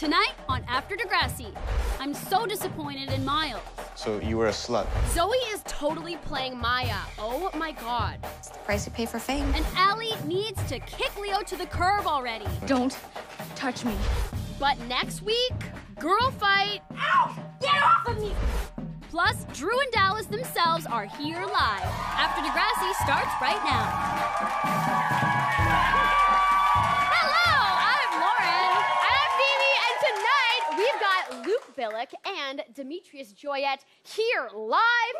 Tonight on After Degrassi, I'm so disappointed in Myles. So you were a slut. Zoe is totally playing Maya. Oh my God. It's the price we pay for fame. And Allie needs to kick Leo to the curb already. Don't touch me. But next week, girl fight. Ow! Get off of me! Plus, Drew and Dallas themselves are here live. After Degrassi starts right now. Billick and Demetrius Joyette here live.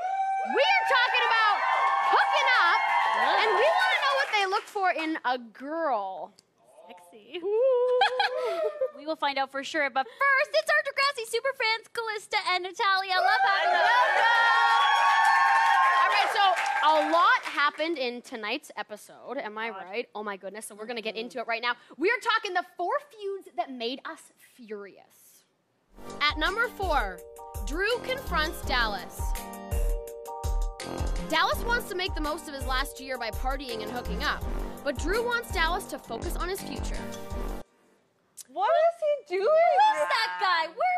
We are talking about hooking up, and we want to know what they look for in a girl. Sexy. We will find out for sure, but first, it's our Degrassi super fans, Callista and Natalia. Love having you. All right, so a lot happened in tonight's episode, am I right? Oh my goodness, so we're gonna get into it right now. We are talking the 4 feuds that made us furious. At number 4, Drew confronts Dallas. Dallas wants to make the most of his last year by partying and hooking up, but Drew wants Dallas to focus on his future. What is he doing? Who is that guy? Where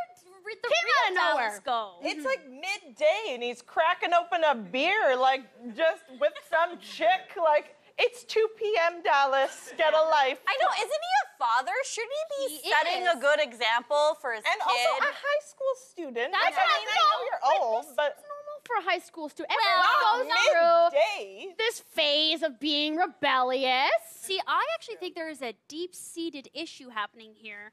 did the Came real out of Dallas go? It's like midday and he's cracking open a beer, like just with some chick, like, it's 2 p.m., Dallas. Get a life. I know, isn't he a father? Shouldn't he be setting is. a good example for his and kid? also a high school student. That's like, I mean, I know you're old, but It's normal for a high school student. Well, Everyone goes through midday. this phase of being rebellious. See, I actually think there is a deep-seated issue happening here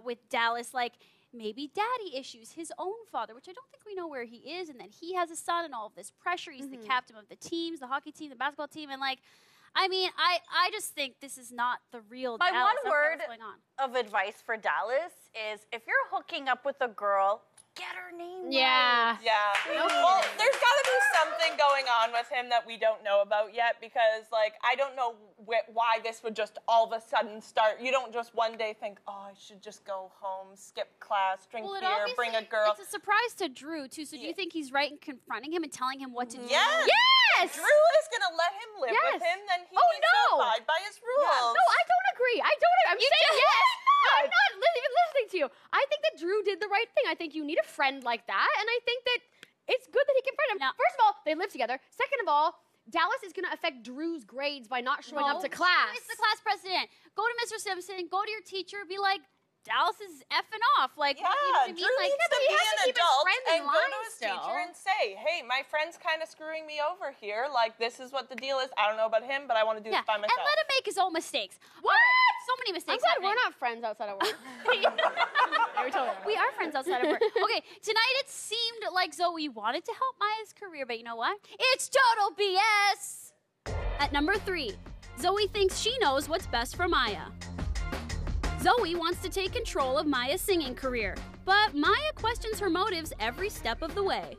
with Dallas, like maybe daddy issues, his own father, which I don't think we know where he is, and that he has a son and all of this pressure. He's the captain of the teams, the hockey team, the basketball team, and like, I mean, I just think this is not the real My Dallas. one word What's going on. of advice for Dallas is if you're hooking up with a girl, get her name Yeah. right. Yeah. Well, there's got to be something going on with him that we don't know about yet because, like, I don't know why this would just all of a sudden start. You don't just one day think, oh, I should just go home, skip class, drink beer, bring a girl. It's a surprise to Drew, too. So do you think he's right in confronting him and telling him what to do? Yes. Yes! Drew is going to let him live with him, then he needs to abide by his rules. No, I don't agree. I'm saying yes. I'm not even listening to you. I think that Drew did the right thing. I think you need a friend like that, and I think that it's good that he confronted him. Now, first of all, they live together. Second of all, Dallas is going to affect Drew's grades by not showing up to class. It's the class president. Go to Mr. Simpson, go to your teacher, be like, Dallas is effing off. Like, Yeah, you know what I mean? Drew Like, needs to he be has to an keep his adult friends in and go to line his still. teacher and say, hey, my friend's kind of screwing me over here. Like, this is what the deal is. I don't know about him, but I want to do this by myself. and let him make his own mistakes. What? Right. So many I'm mistakes. glad we're not friends outside of work. We are friends outside of work. Okay, tonight it seemed like Zoe wanted to help Maya's career, but you know what? It's total BS. At number 3, Zoe thinks she knows what's best for Maya. Zoe wants to take control of Maya's singing career, but Maya questions her motives every step of the way.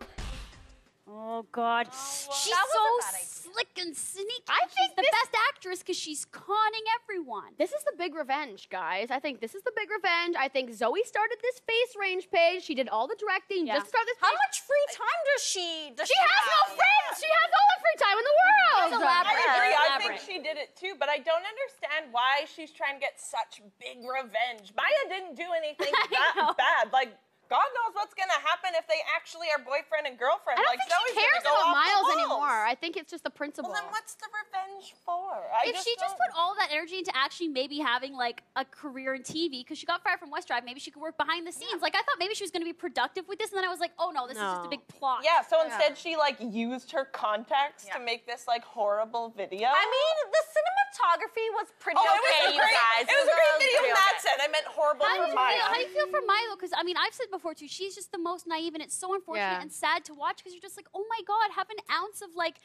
Oh, God. She's that was so a bad idea. slick and sneaky. I She's think the this- best actress because she's conning everyone. This is the big revenge, guys. I think this is the big revenge. I think Zoe started this face range page. She did all the directing just to start this How page. much free time does she She has no friends. She has all the free time in the world. It's elaborate. I agree. I think Elaborate. she did it too, but I don't understand why she's trying to get such big revenge. Maya didn't do anything that bad. Like, God knows what's going to happen if they actually are boyfriend and girlfriend. I don't like, think Zoe's she cares gonna go about off the Myles walls. anymore. I think it's just the principle. Well, then what's the revenge for? If she just put all that energy into actually maybe having like a career in TV, because she got fired from West Drive, maybe she could work behind the scenes. Like I thought maybe she was going to be productive with this, and then I was like, oh no, this is just a big plot. Yeah, so instead she like used her contacts to make this like horrible video. I mean, the cinematography was pretty it was okay, a you great, guys. It was a great video pretty in that okay. sense. I meant horrible for Maya. How do you feel for Milo? Because I mean, I've said before too, she's just the most naive, and it's so unfortunate and sad to watch because you're just like, oh my God, have an ounce of like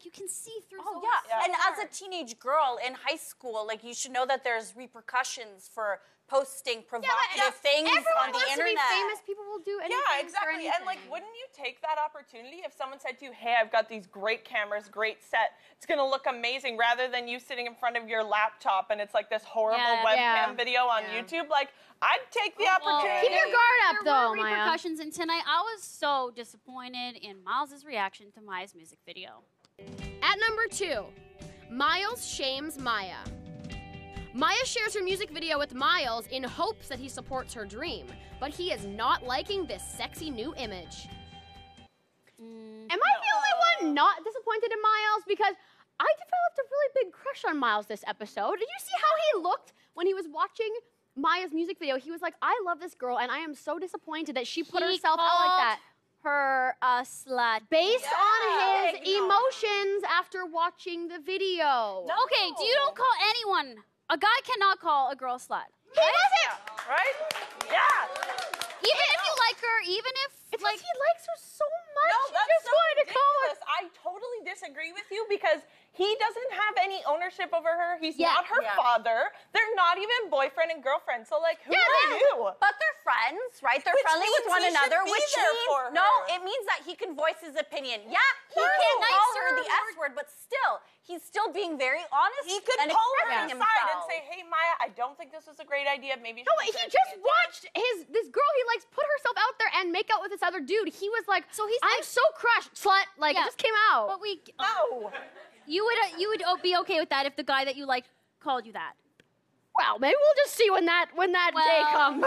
you can see through. Oh yeah. And as a teenage girl in high school, like you should know that there's repercussions for posting provocative things on the wants internet. To be famous. People will do anything. Yeah, exactly. And like, wouldn't you take that opportunity if someone said to you, hey, I've got these great cameras, great set, it's gonna look amazing, rather than you sitting in front of your laptop and it's like this horrible webcam video on YouTube? Like, I'd take the opportunity. Keep your guard up, there though, were Maya. repercussions, and tonight I was so disappointed in Miles' reaction to Maya's music video. At number 2, Myles shames Maya. Maya shares her music video with Myles in hopes that he supports her dream, but he is not liking this sexy new image. Am I the only one not disappointed in Myles? Because I developed a really big crush on Myles this episode. Did you see how he looked when he was watching Maya's music video? He was like, I love this girl, and I am so disappointed that she put herself out like that. Her a slut. Based on his emotions after watching the video. No. Okay, you don't call anyone. A guy cannot call a girl slut. He doesn't. Right? Yeah. Even if you like her, even if it's like he likes her so much. No, he that's just so wanted to call her. ridiculous. I totally disagree with you because he doesn't have any ownership over her. He's not her father. They're not even boyfriend and girlfriend. So like, who are you? But they're friends, right? They're friendly with one another, which means it means that he can voice his opinion. Yeah, he can't call her the S word, but still, he's still being very honest. He could and pull her expressing aside and himself. say, "Hey, Maya, I don't think this is a great idea. Maybe." No, he just watched this girl he likes put herself out there and make out with this other dude. He was like, I'm so crushed, slut. Like it just came out. But we you would be okay with that if the guy that you liked called you that. Well, maybe we'll just see when that day comes.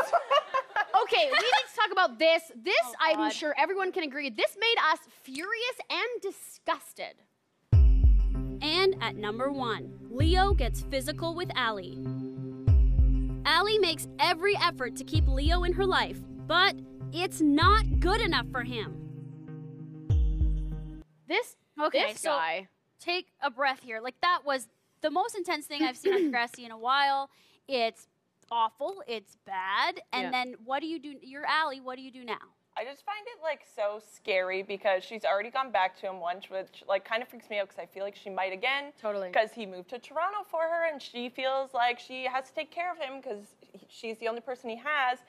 Okay, we need to talk about this. I'm sure everyone can agree. This made us furious and disgusted. And at number 1, Leo gets physical with Allie. Allie makes every effort to keep Leo in her life, but it's not good enough for him. This guy. Take a breath here. Like, that was the most intense thing I've seen on Degrassi in a while. It's awful. It's bad. And then what do you do? You're Allie. What do you do now? I just find it like so scary because she's already gone back to him once, which like kind of freaks me out because I feel like she might again. Totally. Because he moved to Toronto for her and she feels like she has to take care of him because she's the only person he has.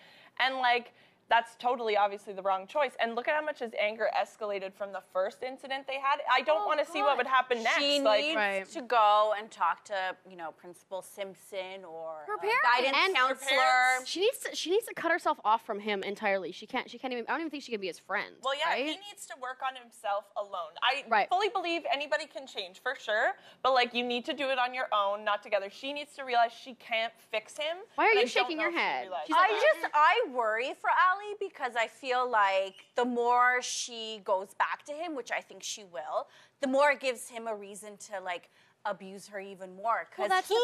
And like, that's totally obviously the wrong choice. And look at how much his anger escalated from the first incident they had. I don't want to see what would happen next. She needs to go and talk to, Principal Simpson or her parents. Guidance counselor. She needs to cut herself off from him entirely. She can't even, I don't even think she can be his friend. Well, yeah, right? he needs to work on himself alone. I fully believe anybody can change for sure, but like you need to do it on your own, not together. She needs to realize she can't fix him. Why are you shaking your head? I worry for Allie because I feel like the more she goes back to him, which I think she will, the more it gives him a reason to like abuse her even more. Because he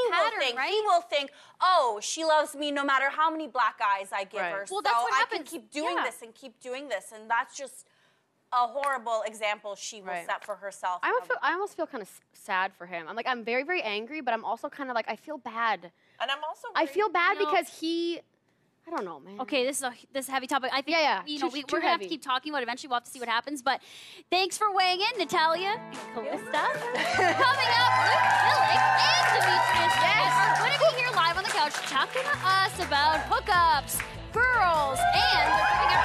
will think, oh, she loves me no matter how many black eyes I give her. Well, so that's what I happens. can keep doing this and keep doing this. And that's just a horrible example she will set for herself. I almost feel kind of sad for him. I'm very, very angry, but I'm also kind of like, I feel bad. And I'm also I feel bad because he... I don't know, man. Okay, this is a heavy topic. I think we're gonna have to keep talking about it. Eventually we'll have to see what happens. But thanks for weighing in, Natalia, Calista. Coming up, Luke Billick and Demetrius are going to be here live on the couch talking to us about hookups, girls, and they're giving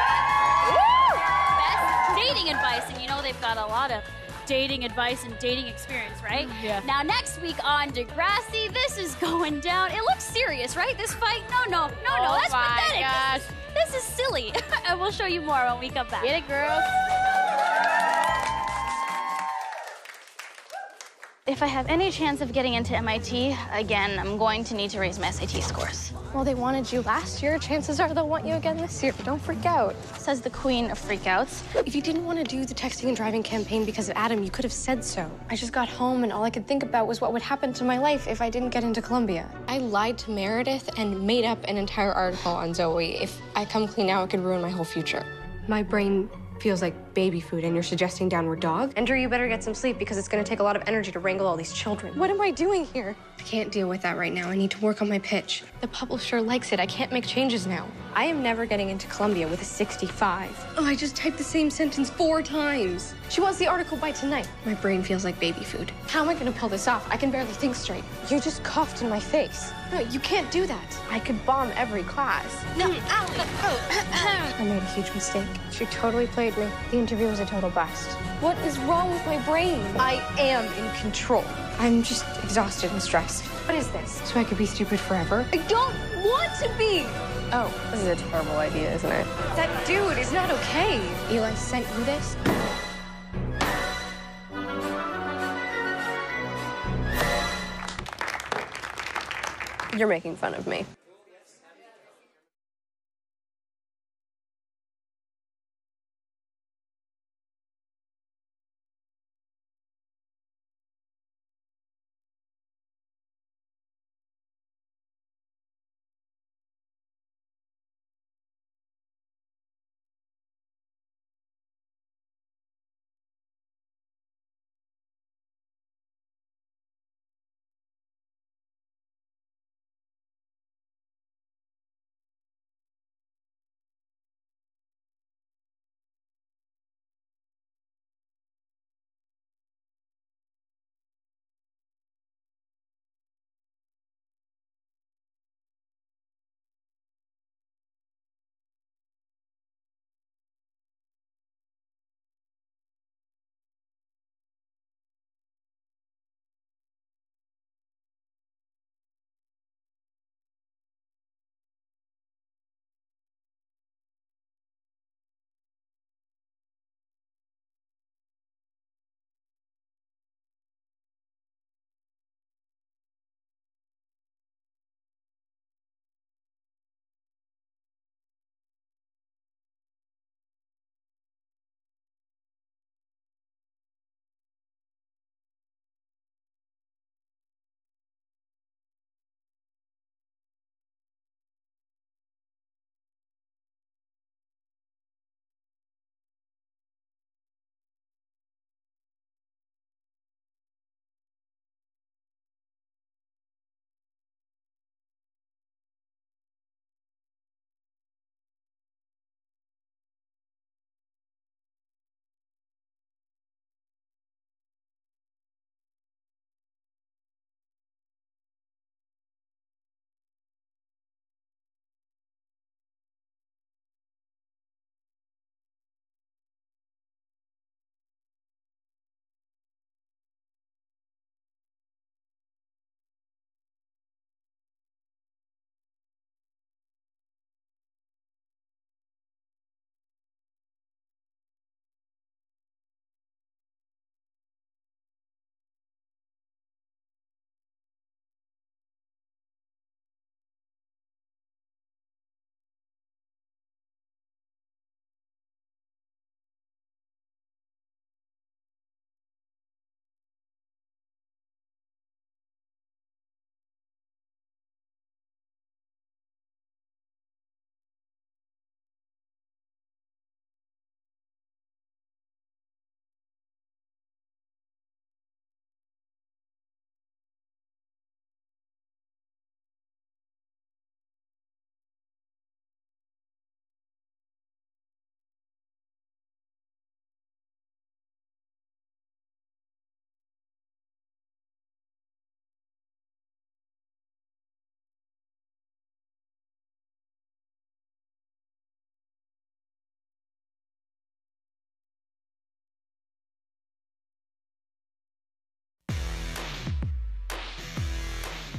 best dating advice. And they've got a lot of dating advice and dating experience, right? Yeah. Now, next week on Degrassi, this is going down. It looks serious, right? This fight? No, that's pathetic. Gosh. This is silly. And we'll show you more when we come back. Get it, girls? If I have any chance of getting into MIT, again, I'm going to need to raise my SAT scores. Well, they wanted you last year. Chances are they'll want you again this year. Don't freak out. Says the queen of freakouts. If you didn't want to do the texting and driving campaign because of Adam, you could have said so. I just got home and all I could think about was what would happen to my life if I didn't get into Columbia. I lied to Meredith and made up an entire article on Zoe. If I come clean now, it could ruin my whole future. My brain feels like baby food and you're suggesting downward dog? Andrew, you better get some sleep because it's going to take a lot of energy to wrangle all these children. What am I doing here? I can't deal with that right now. I need to work on my pitch. The publisher likes it. I can't make changes now. I am never getting into Columbia with a 65. Oh, I just typed the same sentence 4 times. She wants the article by tonight. My brain feels like baby food. How am I going to pull this off? I can barely think straight. You just coughed in my face. No, you can't do that. I could bomb every class. No, I made a huge mistake. She totally played me. The interview was a total bust. What is wrong with my brain? I am in control. I'm just exhausted and stressed. What is this? So I could be stupid forever? I don't want to be! Oh, this is a terrible idea, isn't it? That dude is not okay. Eli sent you this? You're making fun of me.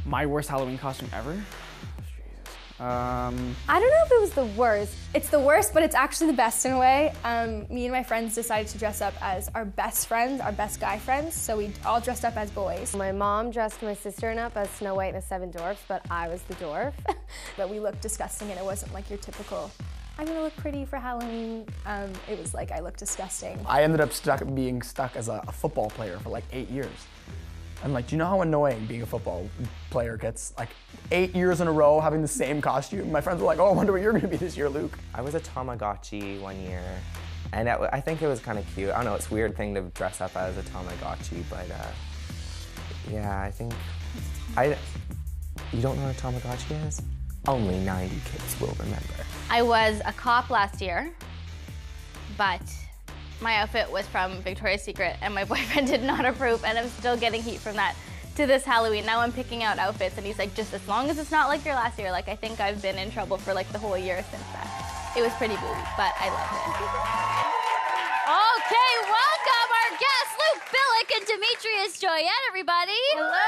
My worst Halloween costume ever? Jesus. I don't know if it was the worst. It's the worst, but it's actually the best in a way. Me and my friends decided to dress up as our best friends, our best guy friends, so we all dressed up as boys. My mom dressed my sister up as Snow White and the Seven Dwarfs, but I was the dwarf. But we looked disgusting, and it wasn't like your typical, I'm gonna look pretty for Halloween. It was like I looked disgusting. I ended up being stuck as a football player for like 8 years. I'm like, do you know how annoying being a football player gets? Like 8 years in a row having the same costume. My friends were like, oh, I wonder what you're gonna be this year, Luke. I was a Tamagotchi one year, and I think it was kind of cute. I don't know, it's a weird thing to dress up as a Tamagotchi, but yeah, I think, you don't know what a Tamagotchi is? Only 90 kids will remember. I was a cop last year, but my outfit was from Victoria's Secret, and my boyfriend did not approve, and I'm still getting heat from that to this Halloween. Now I'm picking out outfits, and he's like, just as long as it's not like your last year. Like, I think I've been in trouble for like the whole year since that. It was pretty booby, but I loved it. Okay, welcome our guests, Luke Billick and Demetrius Joyette, everybody. Hello.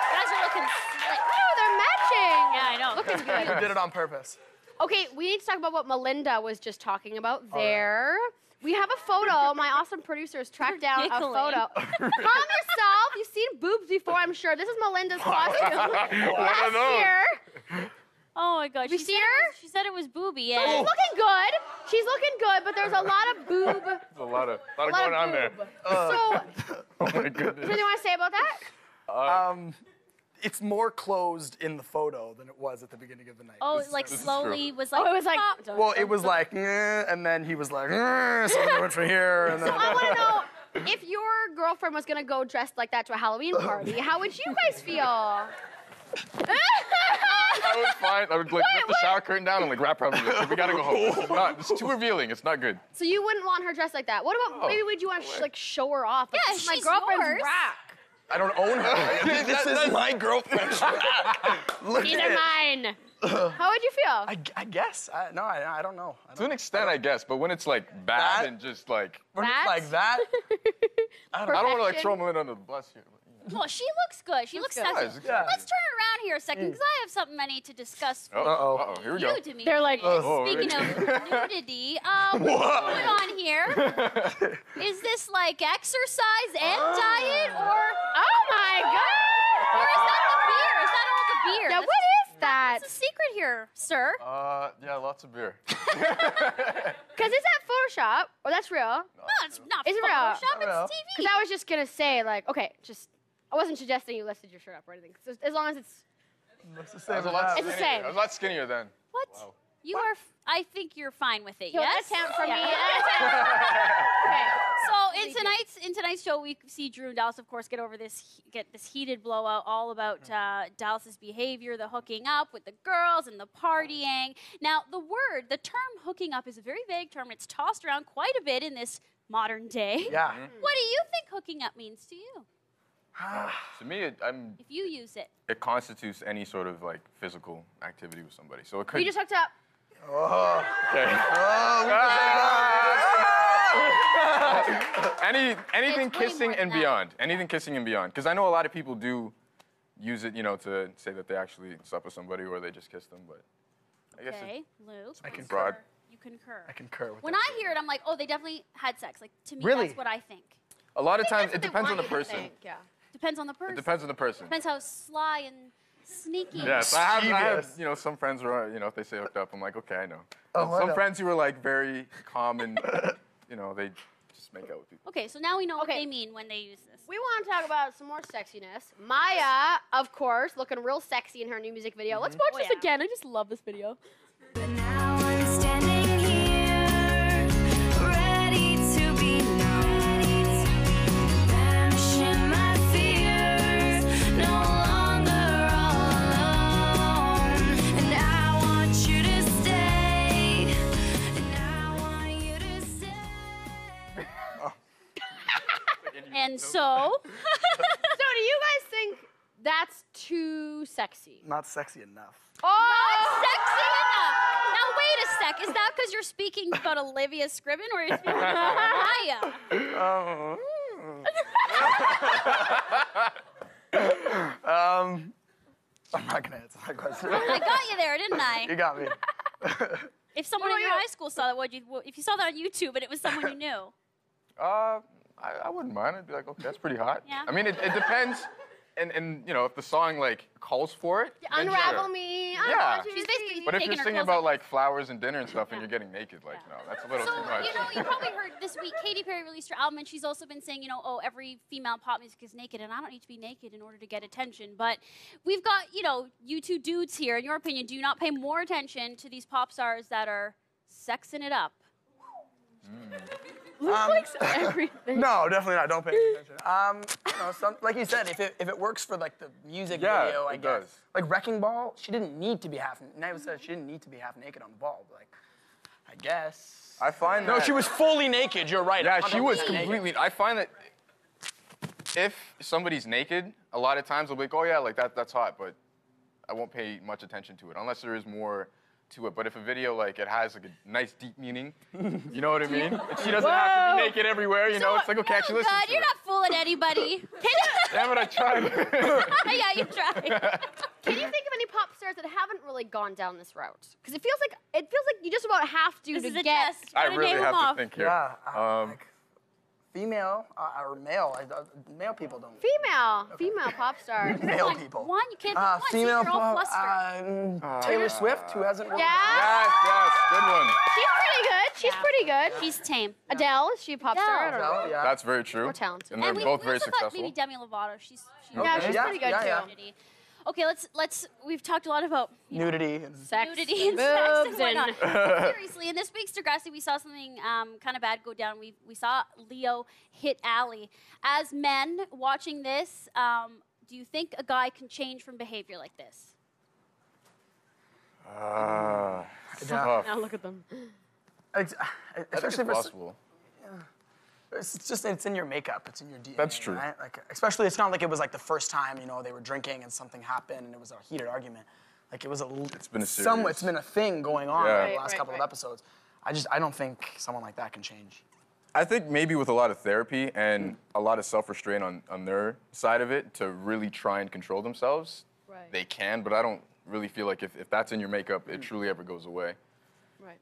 You guys are looking slick. Oh, they're matching. Yeah, I know. Looking good. You did it on purpose. Okay, we need to talk about what Melinda was just talking about there. We have a photo. My awesome producers tracked down a photo. Calm yourself. You've seen boobs before, I'm sure. This is Melinda's costume last year. Oh my God. You see her? She said it was booby. Yeah. So she's looking good. She's looking good, but there's a lot of boob. There's a lot of going on there. So, Oh my goodness. what do you want to say about that? It's more closed in the photo than it was at the beginning of the night. Oh, like slowly was like. Oh, it was like. Well, it was like, and then he was like, so I went from here, and then. So I want to know, if your girlfriend was gonna go dressed like that to a Halloween party, how would you guys feel? I was fine. I would like lift the shower curtain down and like wrap around me. We gotta go home. It's too revealing. It's not good. So you wouldn't want her dressed like that. What about maybe would you want to like show her off? Like, Yeah, this is my she's girlfriend's yours. rack. I don't own her. This is my girlfriend. Look These at are it. mine. How would you feel? I guess. I don't know. To an extent, I guess, but when it's like bad and just like When it's like that. I don't want to like throw Melinda under the bus here. Well, she looks good. She looks sexy. Yes, exactly. Let's turn it around here a second, because I have something I need to discuss with Uh-oh. Here we go. you, Demetri. They're like, Speaking of nudity, what's going on here? Is this like exercise and diet, or oh my God! or is that the beer? Is that all the beer? Yeah, what is that? What's the secret here, sir? Yeah, lots of beer. Because is that Photoshop or that's real? No, it's not Is it real? Photoshop. real. It's TV. Because I was just gonna say like, okay, just I wasn't suggesting you lifted your shirt up or anything. So as long as it's It's the I same. was a lot It's the skinnier. same. I was a lot skinnier then. What? Wow. You are. I think you're fine with it. Yo, Yes. that's 10 for me. Yeah. Okay. So in tonight's show, we see Drew and Dallas, of course, get this heated blowout all about Dallas's behavior, the hooking up with the girls and the partying. Now, the term hooking up is a very vague term. It's tossed around quite a bit in this modern day. Yeah. What do you think hooking up means to you? To me, If you use it. it constitutes any sort of like physical activity with somebody. So it could. We just hooked up. Okay. Anything It's way kissing more than and that. beyond. Anything kissing and beyond. Because I know a lot of people do use it, to say that they actually slept with somebody or they just kissed them, but I guess Okay, Luke. it's broad. You concur. I concur with When that. I hear it, I'm like, oh, they definitely had sex. Like, to me, Really? that's what I think. A lot of times That's it what they depends on the want you to person. think, yeah. Depends on the person. It depends on the person. Depends how sly and sneaky. Yes, I have, Mischievous. some friends who are, if they say hooked up, I'm like, okay, I know. Oh, And I some know. friends who are like very calm and, they just make out with people. Okay, so now we know what Okay. they mean when they use this. We want to talk about some more sexiness. Maya, of course, looking real sexy in her new music video. Let's watch this again. I just love this video. But now I'm standing here, ready to be known. Vanishing my fears, no longer all alone. And I want you to stay. And I want you to stay. And so, So do you guys think that's too sexy? Not sexy enough. Oh! sexy enough. Now wait a sec. Is that because you're speaking about Olivia Scriven or you're speaking about Maya? I'm not gonna answer that question. I got you there, didn't I? You got me. If someone in your high school saw that, if you saw that on YouTube and it was someone you knew? I wouldn't mind. I'd be like, okay, that's pretty hot. Yeah. I mean, it depends. And if the song like calls for it, then Unravel sure. me. Yeah. She's basically But if taking you're her singing clothes about off. like flowers and dinner and stuff, and you're getting naked, like, that's a little So, too much. you probably heard this week, Katy Perry released her album, and she's also been saying, every female pop music is naked, and I don't need to be naked in order to get attention. But we've got, you two dudes here. In your opinion, do you not pay more attention to these pop stars that are sexing it up? everything. No, definitely not. Don't pay any attention. Like you said, if it works for like the music video, I it guess. does. Like Wrecking Ball, she didn't need to be half. Never said she didn't need to be half naked on the ball. But like, I guess. I find No, that. she was fully naked. You're right. Yeah, she was 100% naked. completely. I find that if somebody's naked, a lot of times I'll be like, oh yeah, like that's hot, but I won't pay much attention to it unless there is more to it. But if a video like it has like a nice deep meaning, you know what I mean? And she doesn't have to be naked everywhere, it's like okay, actually listen God, to you're it. not fooling anybody. Damn it, I tried. Yeah, you tried. Can you think of any pop stars stars that haven't really gone down this route? Because it feels like you just about have to This to is a get. test. I Gotta really name have them to off. think here. Yeah, like female or male. Male people don't. Female pop star. Male people. One, you can't pick one. See, Female you're all pop. flustered. Taylor Swift, who hasn't really. Yeah. Yes, good one. She's pretty good. She's pretty good. She's tame. Adele, is she a pop star? I don't know. Adele, yeah. That's very true. More talented. And they're we both very also thought successful. maybe Demi Lovato. She's Yeah, she's Yeah, pretty good yeah, too. yeah. Okay, let's. We've talked a lot about Nudity. And Sex, nudity and sex and boobs, whatnot. Seriously, in this week's Degrassi, we saw something kind of bad go down. We saw Leo hit Allie. As men watching this, do you think a guy can change from behavior like this? Tough. Now look at them. I think it's Especially for. possible. It's in your makeup. It's in your DNA. That's true. Right? Like, especially, it's not like it was like the first time, they were drinking and something happened and it was a heated argument. Like it was It's been a it's series. been a thing going on Yeah. in the last couple of episodes. I don't think someone like that can change. I think maybe with a lot of therapy and a lot of self-restraint on their side of it to really try and control themselves, they can, but I don't really feel like if that's in your makeup, it truly ever goes away. Right.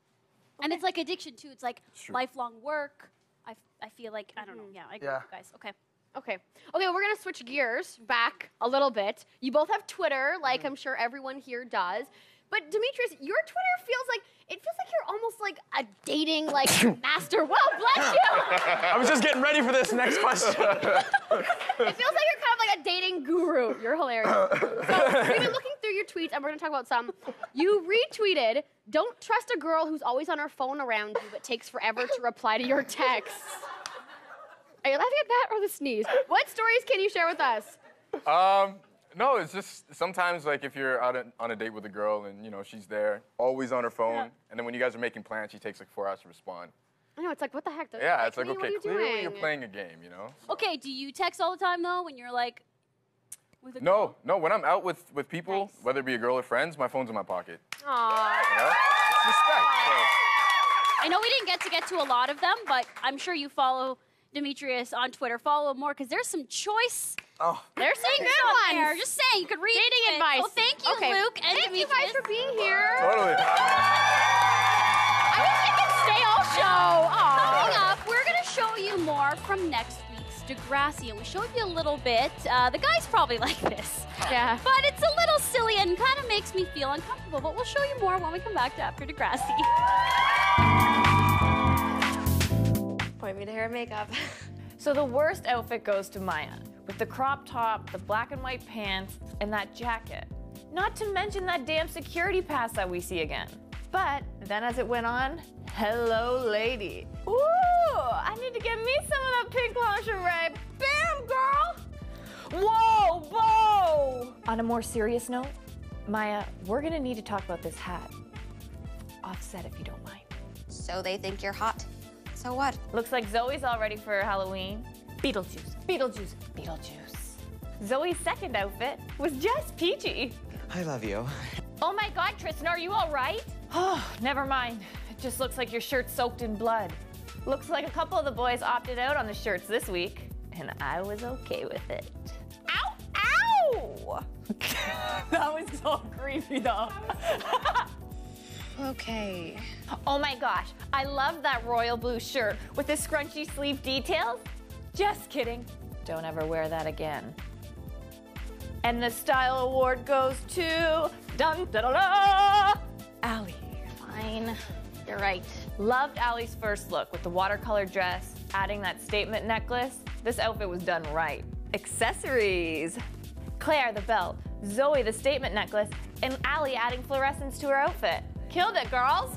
And it's like addiction too. It's like true. lifelong work. I feel like I don't know. Yeah, I agree with you guys. Okay. Okay, we're gonna switch gears back a little bit. You both have Twitter, like I'm sure everyone here does. But Demetrius, your Twitter feels like you're almost like a dating master. Well, bless you. I was just getting ready for this next question. It feels like you're kind of like a dating guru. You're hilarious. So we've been looking through your tweets, and we're gonna talk about some. You retweeted, "Don't trust a girl who's always on her phone around you, but takes forever to reply to your texts." Are you laughing at that or the sneeze? What stories can you share with us? No, it's just sometimes like if you're out on a date with a girl and she's there, always on her phone, and then when you guys are making plans, she takes like 4 hours to respond. I know, it's like, what the heck? Yeah, it's like, what are okay, you clearly doing? you're playing a game, Okay, do you text all the time though when you're like with a No, when I'm out with people, whether it be a girl or friends, my phone's in my pocket. Aww. It's respect. I know we didn't get to a lot of them, but I'm sure you follow Demetrius on Twitter. Follow him more because there's some choice. Oh. There's some Good good there. ones. Just saying, you could read Dating it. advice. Oh, thank you, Okay. Luke and Thank you Demetrius. guys for being here. Totally. I wish I could stay all show. Coming Aww. up, we're going to show you more from next week's Degrassi, and we showed you a little bit. The guys probably like this. Yeah. But it's a little silly and kind of makes me feel uncomfortable, but we'll show you more when we come back to After Degrassi. Point me to hair and makeup. So the worst outfit goes to Maya, with the crop top, the black and white pants, and that jacket. Not to mention that damn security pass that we see again. But then as it went on, hello lady. Ooh, I need to get me some of that pink lingerie. Bam, girl! Whoa, whoa! On a more serious note, Maya, we're gonna need to talk about this hat. Offset if you don't mind. So they think you're hot. So what? Looks like Zoe's all ready for Halloween. Beetlejuice, Beetlejuice, Beetlejuice. Zoe's second outfit was just peachy. I love you. Oh my God, Tristan, are you all right? Oh, never mind. It just looks like your shirt's soaked in blood. Looks like a couple of the boys opted out on the shirts this week, and I was okay with it. Ow, ow! That was so creepy though. Okay. Oh my gosh, I love that royal blue shirt with the scrunchy sleeve details. Just kidding. Don't ever wear that again. And the style award goes to dun da da da, Allie. Fine. You're right. Loved Allie's first look with the watercolor dress, adding that statement necklace. This outfit was done right. Accessories. Claire the belt, Zoe the statement necklace, and Allie adding fluorescence to her outfit. Killed it, girls.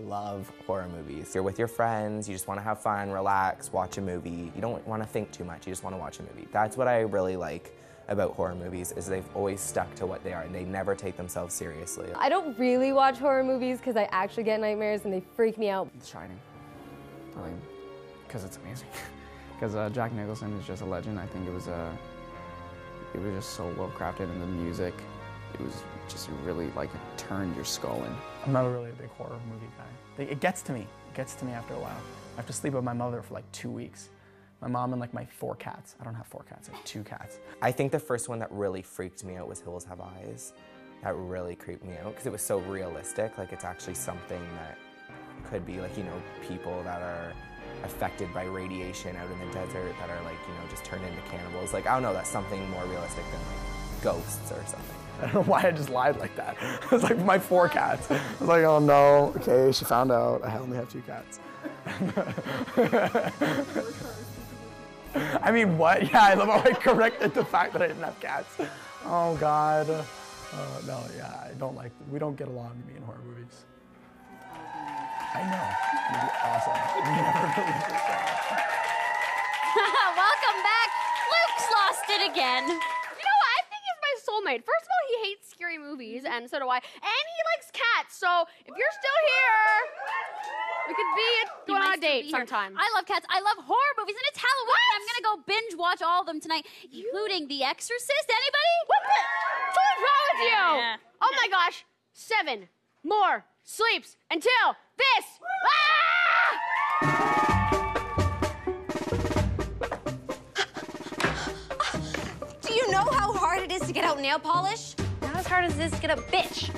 love horror movies. You're with your friends, you just want to have fun, relax, watch a movie. You don't want to think too much, you just want to watch a movie. That's what I really like about horror movies, is they've always stuck to what they are and they never take themselves seriously. I don't really watch horror movies because I actually get nightmares and they freak me out. The Shining, really, because it's amazing. Because Jack Nicholson is just a legend. I think it was just so well crafted, and the music, it was just really like it turned your skull in. I'm not really a big horror movie guy. It gets to me. It gets to me after a while. I have to sleep with my mother for like 2 weeks. My mom and like my 4 cats. I don't have 4 cats, I have 2 cats. I think the first one that really freaked me out was Hills Have Eyes. That really creeped me out because it was so realistic. Like it's actually something that could be like, you know, people that are affected by radiation out in the desert that are like, you know, just turned into cannibals. Like, I don't know, that's something more realistic than like ghosts or something. I don't know why I just lied like that. It was like my 4 cats. I was like, oh no, okay, she found out. I only have 2 cats. I mean, what? Yeah, I love how I corrected the fact that I didn't have cats. Oh, God. No, yeah, I don't like, we don't get along, me in horror movies. I know. It'd be awesome. You never believe this guy. Welcome back. Luke's lost it again. You know what? I think he's my soulmate. First of all, he hates scary movies, and so do I. And he likes cats, so if you're still here, we could be going on a date sometime. I love cats. I love horror movies, and it's Halloween. I'm gonna go binge watch all of them tonight, including The Exorcist. Anybody? What the? What's wrong with you? Yeah. Oh my gosh. 7 more sleeps until this. Do you know how hard it is to get out nail polish? Not as hard as it is to get a bitch.